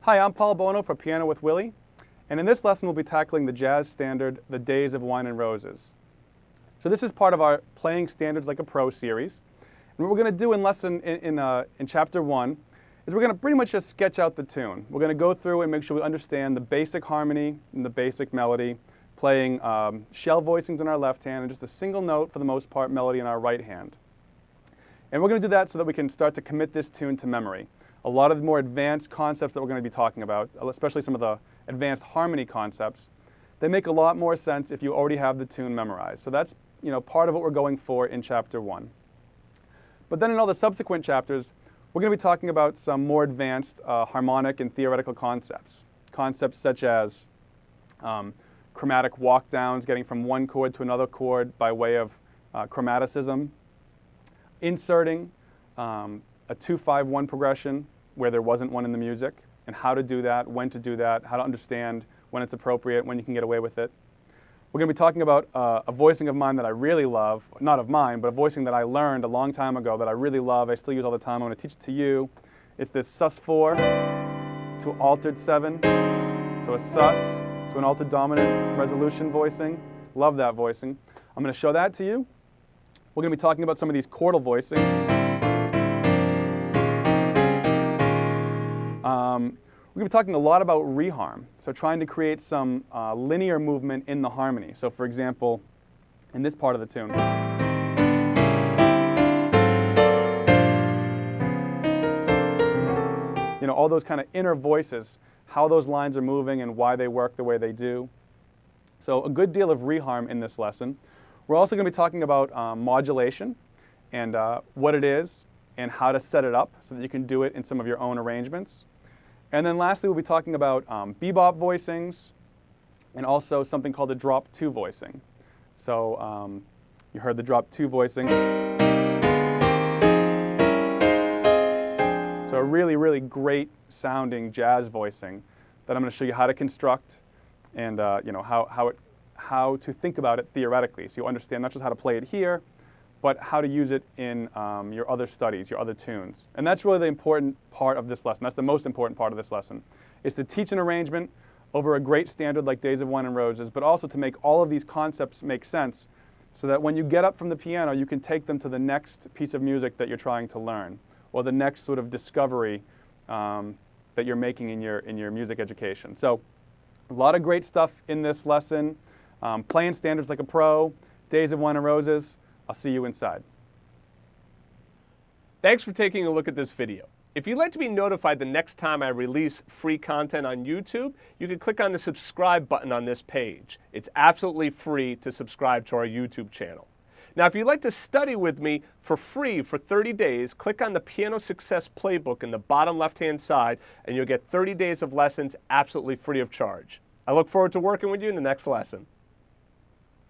Hi, I'm Paul Bono for Piano with Willie, and in this lesson we'll be tackling the jazz standard, The Days of Wine and Roses. So this is part of our Playing Standards Like a Pro series. And what we're going to do in Chapter 1 is we're going to pretty much just sketch out the tune. We're going to go through and make sure we understand the basic harmony and the basic melody, playing shell voicings in our left hand and just a single note, for the most part, melody in our right hand. And we're going to do that so that we can start to commit this tune to memory. A lot of the more advanced concepts that we're going to be talking about, especially some of the advanced harmony concepts, they make a lot more sense if you already have the tune memorized. So that's part of what we're going for in Chapter 1. But then in all the subsequent chapters, we're going to be talking about some more advanced harmonic and theoretical concepts. Concepts such as chromatic walk-downs, getting from one chord to another chord by way of chromaticism, inserting a 2-5-1 progression where there wasn't one in the music, and how to do that, when to do that, how to understand when it's appropriate, when you can get away with it. We're going to be talking about a voicing of mine that I really love, not of mine, but a voicing that I learned a long time ago that I really love, I still use all the time. I'm going to teach it to you. It's this sus4 to altered 7, so a sus to an altered dominant resolution voicing. Love that voicing. I'm going to show that to you. We're going to be talking about some of these chordal voicings. We're going to be talking a lot about reharm, so trying to create some linear movement in the harmony. So for example, in this part of the tune, all those kind of inner voices, how those lines are moving and why they work the way they do. So a good deal of reharm in this lesson. We're also going to be talking about modulation and what it is and how to set it up so that you can do it in some of your own arrangements. And then lastly, we'll be talking about bebop voicings and also something called the drop 2 voicing. So you heard the drop 2 voicing. So a really, really great sounding jazz voicing that I'm going to show you how to construct and how to think about it theoretically. So you understand not just how to play it here, but how to use it in your other studies, your other tunes. And that's really the important part of this lesson. That's the most important part of this lesson, is to teach an arrangement over a great standard like Days of Wine and Roses, but also to make all of these concepts make sense so that when you get up from the piano, you can take them to the next piece of music that you're trying to learn, or the next sort of discovery that you're making in your music education. So a lot of great stuff in this lesson. Playing standards like a pro, Days of Wine and Roses. I'll see you inside. Thanks for taking a look at this video. If you'd like to be notified the next time I release free content on YouTube, you can click on the subscribe button on this page. It's absolutely free to subscribe to our YouTube channel. Now, if you'd like to study with me for free for 30 days, click on the Piano Success Playbook in the bottom left-hand side, and you'll get 30 days of lessons absolutely free of charge. I look forward to working with you in the next lesson.